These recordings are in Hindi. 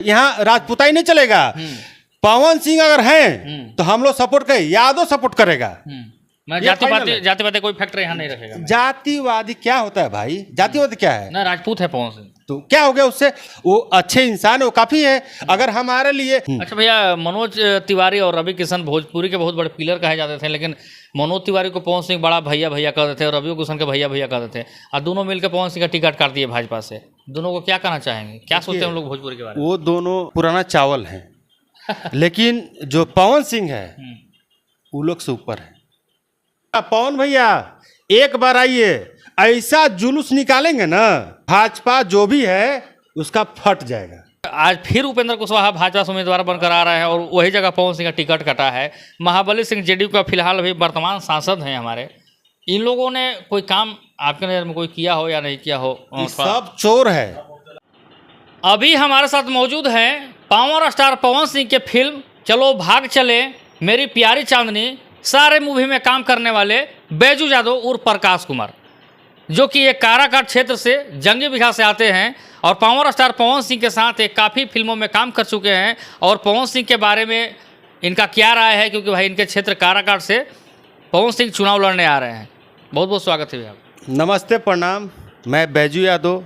यहाँ राजपूताई नहीं चलेगा। पवन सिंह अगर हैं तो हम लोग सपोर्ट करें, यादव सपोर्ट करेगा। मैं जातिवादी कोई फैक्टर यहाँ नहीं रखेगा। जातिवादी क्या होता है भाई? जातिवादी क्या है ना, राजपूत है पवन सिंह, तो क्या हो गया उससे? वो अच्छे इंसान है, वो काफी है। अगर हमारे लिए अच्छा भैया, मनोज तिवारी और रवि किशन भोजपुरी के बहुत बड़े पिलर कहे जाते थे, लेकिन मनोज तिवारी को पवन सिंह बड़ा भैया भैया कहते थे और रवि किशन के भैया भैया कहते थे, और दोनों मिलकर पवन सिंह का टिकट काट दिए भाजपा से। दोनों को क्या कहना चाहेंगे, क्या सोचते हैं हम लोग भोजपुरी के बारे में? वो दोनों पुराना चावल हैं लेकिन जो पवन सिंह है वो लोग से ऊपर है। पवन भैया एक बार आइए, ऐसा जुलूस निकालेंगे ना, भाजपा जो भी है उसका फट जाएगा। आज फिर उपेंद्र कुशवाहा भाजपा से उम्मीदवार बनकर आ रहे हैं और वही जगह पवन सिंह का टिकट कटा है। महाबली सिंह जेडीयू का फिलहाल अभी वर्तमान सांसद हैं हमारे। इन लोगों ने कोई काम आपके नज़र में कोई किया हो या नहीं किया हो? सब चोर है। अभी हमारे साथ मौजूद हैं पावर स्टार पवन सिंह के फिल्म चलो भाग चले, मेरी प्यारी चांदनी सारे मूवी में काम करने वाले बैजू यादव उर्फ प्रकाश कुमार, जो कि एक काराकाट क्षेत्र से जंगी बिहार से आते हैं और पावर स्टार पवन सिंह के साथ एक काफ़ी फिल्मों में काम कर चुके हैं। और पवन सिंह के बारे में इनका क्या राय है, क्योंकि भाई इनके क्षेत्र काराकाट से पवन सिंह चुनाव लड़ने आ रहे हैं। बहुत बहुत स्वागत है भैया। नमस्ते, प्रणाम। मैं बैजू यादव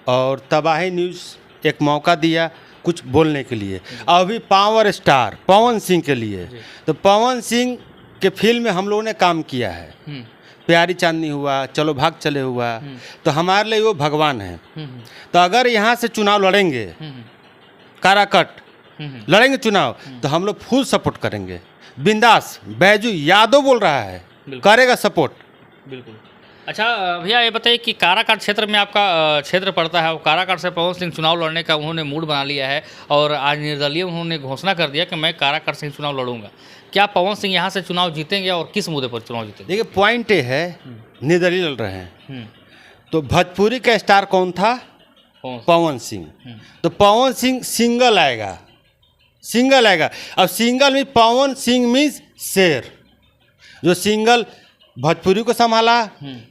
और तबाही न्यूज़ एक मौका दिया कुछ बोलने के लिए। अभी पावर स्टार पवन सिंह के लिए, तो पवन सिंह के फिल्म में हम लोगों ने काम किया है। प्यारी चांदनी हुआ, चलो भाग चले हुआ, तो हमारे लिए वो भगवान है। तो अगर यहाँ से चुनाव लड़ेंगे, काराकट लड़ेंगे चुनाव, तो हम लोग फुल सपोर्ट करेंगे। बिंदास बैजू यादव बोल रहा है, करेगा सपोर्ट बिल्कुल। अच्छा भैया, ये बताइए कि काराकाट क्षेत्र में आपका क्षेत्र पड़ता है और काराकाट से पवन सिंह चुनाव लड़ने का उन्होंने मूड बना लिया है और आज निर्दलीय उन्होंने घोषणा कर दिया कि मैं काराकाट से चुनाव लड़ूंगा। क्या पवन सिंह यहाँ से चुनाव जीतेंगे और किस मुद्दे पर चुनाव जीतेंगे? देखिए, पॉइंट ये है, निर्दलीय लड़ रहे हैं, तो भोजपुरी का स्टार कौन था? पवन सिंह। तो पवन सिंह सिंगल आएगा, सिंगल आएगा। अब सिंगल में पवन सिंह मीन्स शेर, जो सिंगल भोजपुरी को संभाला,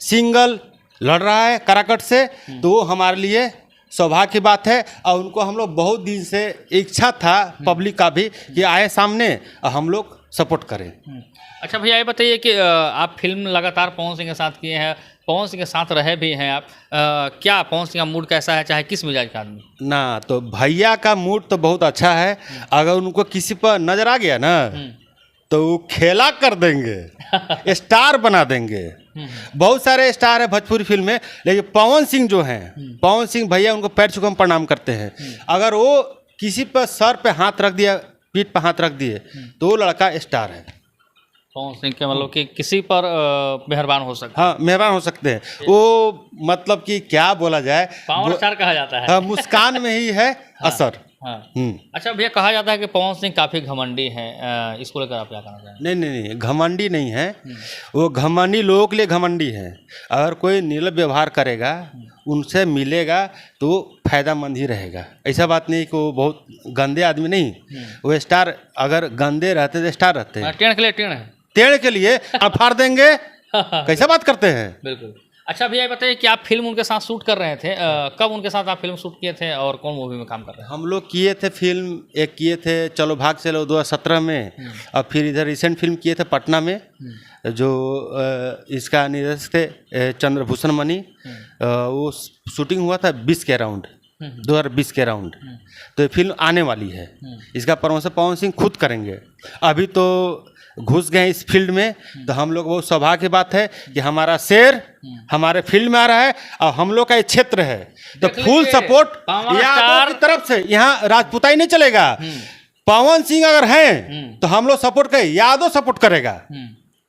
सिंगल लड़ रहा है काराकट से, तो वो हमारे लिए सौभाग्य की बात है। और उनको हम लोग बहुत दिन से इच्छा था पब्लिक का भी कि आए सामने और हम लोग सपोर्ट करें। अच्छा भैया, ये बताइए कि आप फिल्म लगातार पवन सिंह के साथ किए हैं, पवन सिंह के साथ रहे भी हैं आप, क्या पवन सिंह का मूड कैसा है, चाहे किस मिजाज का आदमी ना? तो भैया का मूड तो बहुत अच्छा है। अगर उनको किसी पर नजर आ गया ना तो वो खेला कर देंगे, स्टार बना देंगे। बहुत सारे स्टार है भोजपुरी फिल्म में, लेकिन पवन सिंह जो हैं, पवन सिंह भैया उनको पैर छू के हम प्रणाम करते हैं। अगर वो किसी पर सर पे हाथ रख दिया, पीठ पर हाथ रख दिए, तो वो लड़का स्टार है। पवन सिंह के मतलब कि किसी पर मेहरबान हो सकते हैं। हाँ, मेहरबान हो सकते हैं वो, मतलब कि क्या बोला जाए, पावर स्टार कहा जाता है। हाँ, मुस्कान में ही है असर। हाँ। अच्छा भैया, कहा जाता है कि पवन सिंह काफ़ी घमंडी हैं, इसको लेकर आप क्या कहना चाहेंगे? नहीं नहीं नहीं, घमंडी नहीं है वो। घमंडी लोगों के लिए घमंडी है। अगर कोई निर्लज व्यवहार करेगा, उनसे मिलेगा तो फायदामंद ही रहेगा। ऐसा बात नहीं कि वो बहुत गंदे आदमी नहीं। वो स्टार, अगर गंदे रहते तो स्टार रहते। टेढ़ के लिए टेढ़ है, टेढ़ के लिए आप फाड़ देंगे, कैसा बात करते हैं? बिल्कुल। अच्छा भैया, बताइए कि आप फिल्म उनके साथ शूट कर रहे थे, कब उनके साथ आप फिल्म शूट किए थे और कौन मूवी में काम कर रहे थे? हम लोग किए थे फिल्म, एक किए थे चलो भाग चलो 2017 में, और फिर इधर रिसेंट फिल्म किए थे पटना में, जो इसका निर्देशक थे चंद्रभूषण मणि। वो शूटिंग हुआ था 20 के अराउंड, 2020 के अराउंड। तो ये फिल्म आने वाली है, इसका प्रमोशन पवन सिंह खुद करेंगे। अभी तो घुस गए इस फील्ड में, तो हम लोग बहुत सौभाग्य की बात है कि हमारा शेर हमारे फील्ड में आ रहा है और हम लोग का ये क्षेत्र है, तो फुल सपोर्ट यादव की तरफ से। यहाँ राजपूताई नहीं चलेगा। पवन सिंह अगर हैं तो हम लोग सपोर्ट करें, यादव सपोर्ट करेगा।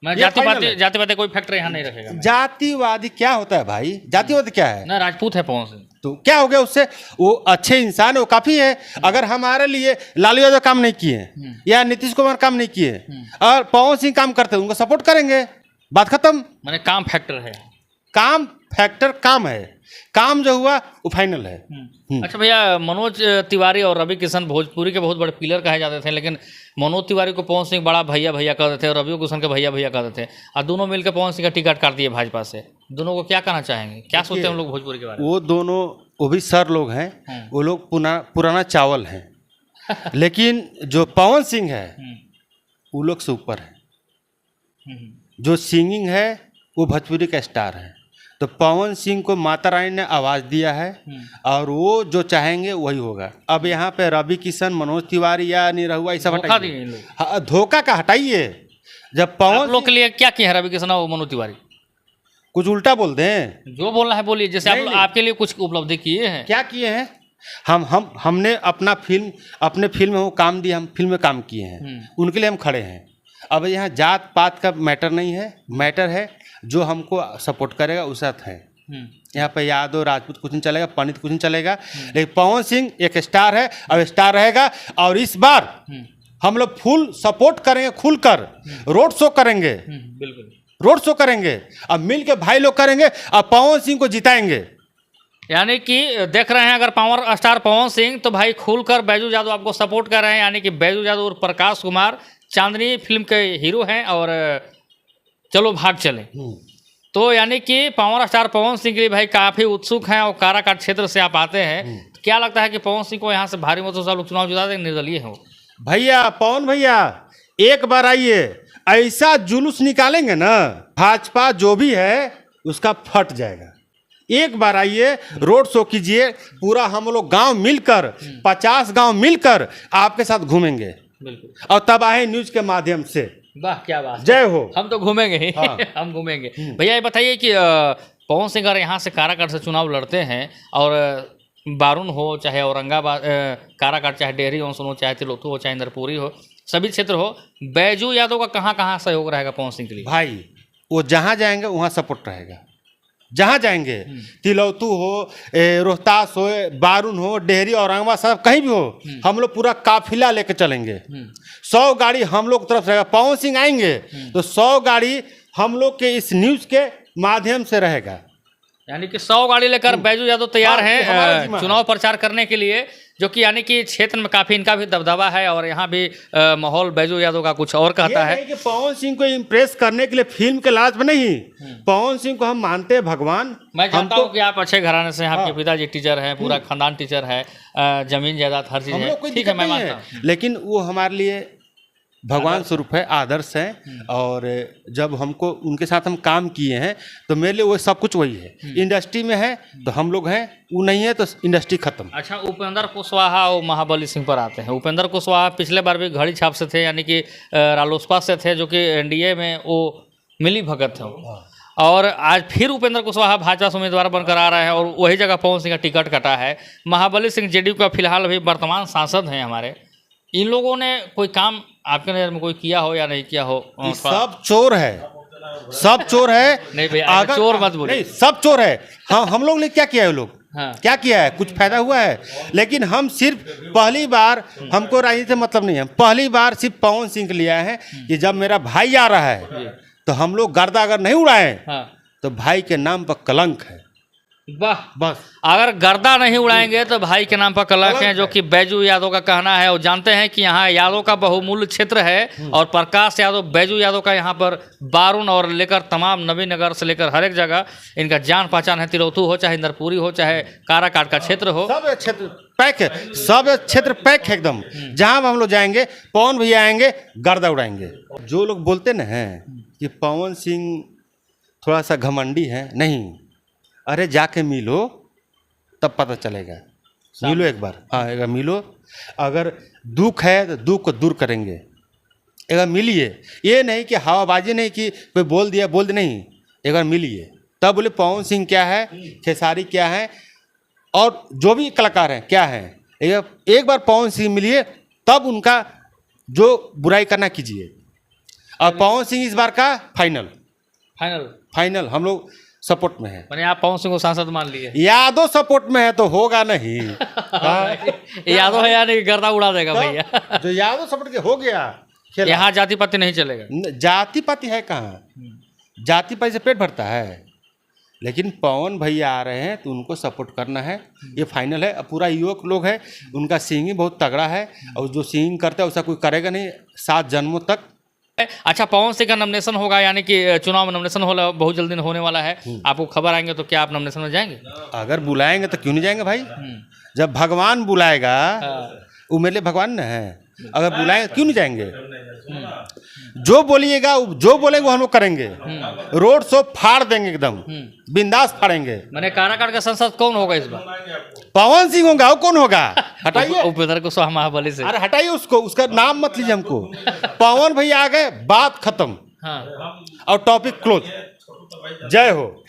मैं जातिवादी कोई फैक्टर यहाँ नहीं रखेगा। जातिवादी क्या होता है भाई? जातिवादी क्या है? ना, राजपूत है पवन सिंह, तो क्या हो गया उससे? वो अच्छे इंसान है, वो काफी है। अगर हमारे लिए लालू यादव काम नहीं किए या नीतीश कुमार काम नहीं किए और पवन सिंह काम करते, उनको सपोर्ट करेंगे, बात खत्म। मैंने काम फैक्टर है, काम फैक्टर काम है, काम जो हुआ वो फाइनल है। अच्छा भैया, मनोज तिवारी और रवि किशन भोजपुरी के बहुत बड़े पिलर कहे जाते थे, लेकिन मनोज तिवारी को पवन सिंह बड़ा भैया भैया कहते थे और रवि किशन के भैया भैया कहते थे, और दोनों मिलकर पवन सिंह का टिकट काट दिए भाजपा से। दोनों को क्या कहना चाहेंगे, क्या सोचते हैं हम लोग भोजपुरी के बारे में? वो दोनों, वो भी सर लोग हैं, वो लोग पुराना चावल हैं। लेकिन जो पवन सिंह है वो लोग से ऊपर है। जो सिंगिंग है वो भोजपुरी का स्टार है। तो पवन सिंह को माता रानी ने आवाज़ दिया है और वो जो चाहेंगे वही होगा। अब यहाँ पे रवि किशन, मनोज तिवारी या निरहुआ ये सब धोखा दिए हटाइए। इन लोग। हाँ, धोखा का हटाइए। जब आप पवन लोग के लिए क्या किया है रवि किशन और मनोज तिवारी? कुछ उल्टा बोल दें, जो बोलना है बोलिए। जैसे नहीं, नहीं। आपके लिए कुछ उपलब्धि किए हैं? क्या किए हैं? हमने अपने फिल्म में वो काम दिया, हम फिल्म में काम किए हैं, उनके लिए हम खड़े हैं। अब यहाँ जात पात का मैटर नहीं है, मैटर है जो हमको सपोर्ट करेगा उस साथ है। यहाँ पे यादव राजपूत कुछ नहीं चलेगा, पंडित कुछ नहीं चलेगा, लेकिन पवन सिंह एक स्टार है और स्टार रहेगा। और इस बार हम लोग फुल सपोर्ट करेंगे, खुलकर रोड शो करेंगे, बिल्कुल रोड शो करेंगे, अब मिल के भाई लोग करेंगे और पवन सिंह को जिताएंगे। यानी कि देख रहे हैं अगर पावर स्टार पवन सिंह तो भाई खुलकर बैजू यादव आपको सपोर्ट कर रहे हैं। यानी कि बैजू यादव और प्रकाश कुमार चांदनी फिल्म के हीरो हैं और चलो भाग चले। तो यानी कि पावर स्टार पवन सिंह के लिए भाई काफ़ी उत्सुक हैं और काराकाट क्षेत्र से आप आते हैं। क्या लगता है कि पवन सिंह को यहाँ से भारी मतों से लोग चुनाव जिता देंगे, निर्दलीय हैं वो? भैया पवन भैया एक बार आइए, ऐसा जुलूस निकालेंगे ना, भाजपा जो भी है उसका फट जाएगा। एक बार आइए, रोड शो कीजिए, पूरा हम लोग गांव मिलकर 50 गांव मिलकर आपके साथ घूमेंगे। बिल्कुल। और तब आए न्यूज के माध्यम से। वाह क्या बात है। जय हो। हम तो घूमेंगे ही। हाँ। हम घूमेंगे। भैया ये बताइए कि पवन सिंह अगर यहाँ से काराकाट से चुनाव लड़ते हैं और बारून हो चाहे औरंगाबाद, काराकाट चाहे डेहरी जॉनसन हो चाहे तिलोतू हो चाहे इंदरपुरी हो, सभी क्षेत्र हो, बैजू यादव का कहाँ कहाँ सहयोग रहेगा पवन सिंह के लिए? भाई वो जहाँ जाएंगे वहाँ सपोर्ट रहेगा। जहाँ जाएंगे, तिलौतू हो, रोहतास हो, बारून हो, डेहरी, औरंगाबाद, सब कहीं भी हो, हम लोग पूरा काफिला लेके चलेंगे। 100 गाड़ी हम लोग तरफ से रहेगा। पवन सिंह आएंगे तो 100 गाड़ी हम लोग के इस न्यूज के माध्यम से रहेगा। यानी कि 100 गाड़ी लेकर बैजू यादव तैयार हाँ, हमारा हैं जिम्मा चुनाव प्रचार करने के लिए, जो कि यानी कि क्षेत्र में काफ़ी इनका भी दबदबा है और यहाँ भी माहौल बैजू यादव का कुछ और कहता ये है। नहीं कि पवन सिंह को इम्प्रेस करने के लिए फिल्म के लाज में नहीं, पवन सिंह को हम मानते हैं भगवान। मैं जानता हूँ कि आप अच्छे घराने से हैं, आपके हाँ। पिताजी टीचर हैं, पूरा खानदान टीचर है, जमीन जायदाद हर चीज़ हम है, लोग कोई ठीक है दिक्कत मैं नहीं मानता है, हूँ। लेकिन वो हमारे लिए भगवान स्वरूप है, आदर्श है। और जब हमको उनके साथ हम काम किए हैं तो मेरे लिए वो सब कुछ वही है। इंडस्ट्री में है तो हम लोग हैं, वो नहीं है तो इंडस्ट्री खत्म। अच्छा, उपेंद्र कुशवाहा और महाबली सिंह पर आते हैं। उपेंद्र कुशवाहा पिछले बार भी घड़ी छाप से थे, यानी कि रालोसपा से थे, जो कि एनडीए में वो मिली भगत थे वो। और आज फिर उपेंद्र कुशवाहा भाजपा से उम्मीदवार बनकर आ रहे हैं और वही जगह पवन सिंह का टिकट कटा है। महाबली सिंह जेडीयू का फिलहाल अभी वर्तमान सांसद हैं हमारे। इन लोगों ने कोई काम आपके नज़र में कोई किया हो या नहीं किया हो? ये सब चोर है, सब चोर है। नहीं भैया, चोर मत बोलिए। नहीं, सब चोर है। हाँ, हम लोग ने क्या किया है? लोग हाँ। क्या किया है? कुछ फायदा हुआ है? लेकिन हम सिर्फ पहली बार, हमको राजनीति से मतलब नहीं है, पहली बार सिर्फ पवन सिंह के लिए आए हैं कि जब मेरा भाई आ रहा है तो हम लोग गर्दा अगर नहीं उड़ाए हाँ। तो भाई के नाम पर कलंक है। वाह, बस अगर गर्दा नहीं उड़ाएंगे तो भाई के नाम पर कलंक है, जो कि बैजू यादव का कहना है। और जानते हैं कि यहाँ यादव का बहुमूल्य क्षेत्र है और प्रकाश यादव, बैजू यादव का यहाँ पर बारून और लेकर तमाम नवीनगर से लेकर हर एक जगह इनका जान पहचान है। तिलोतू हो चाहे इंदरपुरी हो चाहे काराकाट का क्षेत्र हो, सब क्षेत्र पैक है, सब क्षेत्र पैक है एकदम। जहाँ हम लोग जाएंगे पवन भैया आएंगे, गर्दा उड़ाएंगे। जो लोग बोलते ना हैं कि पवन सिंह थोड़ा सा घमंडी है, नहीं, अरे जाके मिलो तब पता चलेगा। मिलो एक बार, हाँ एक बार मिलो। अगर दुख है तो दुख को दूर करेंगे, एक बार मिलिए। ये नहीं कि हवाबाजी नहीं कि कोई बोल दिया नहीं, एक बार मिलिए तब बोले पवन सिंह क्या है, खेसारी क्या है और जो भी कलाकार हैं क्या है। एक बार पवन सिंह मिलिए तब उनका जो बुराई करना कीजिए। और पवन सिंह इस बार का फाइनल हम लोग सपोर्ट में है। मैंने आप पवन सिंह को सांसद मान लिए? यादव सपोर्ट में है तो होगा नहीं। यादव है यानी गर्दा उड़ा देगा भैया। जो यादव सपोर्ट के हो गया, यहाँ जाति पाति नहीं चलेगा। जाति पाति है कहाँ? जाति पाति से पेट भरता है। लेकिन पवन भैया आ रहे हैं तो उनको सपोर्ट करना है, ये फाइनल है। अब पूरा युवक लोग है, उनका सिंगिंग बहुत तगड़ा है और जो सिंगिंग करता है उसका कोई करेगा नहीं 7 जन्मों तक। अच्छा, पवन सिंह का नॉमिनेशन होगा, यानी कि चुनाव में नॉमिनेशन होगा, बहुत जल्दी होने वाला है। आपको खबर आएंगे तो क्या आप नॉमिनेशन में जाएंगे? अगर बुलाएंगे तो क्यों नहीं जाएंगे भाई? जब भगवान बुलाएगा वो मेरे लिए भगवान न है। अगर बुलाएं क्यों नहीं जाएंगे? जो बोलिएगा, जो बोलेंगे वो हम लोग करेंगे। रोड शो फाड़ देंगे, एकदम बिंदास फाड़ेंगे। मैंने काराकाट का सांसद कौन होगा इस बार? पवन सिंह होगा। वो कौन होगा? हटाइए उपेंद्र कुशवाहा महाबली से। अरे हटाइए उसको, उसका नाम मत लीजिए हमको। पवन भैया आ गए, बात खत्म। हाँ, और टॉपिक क्लोज। जय हो।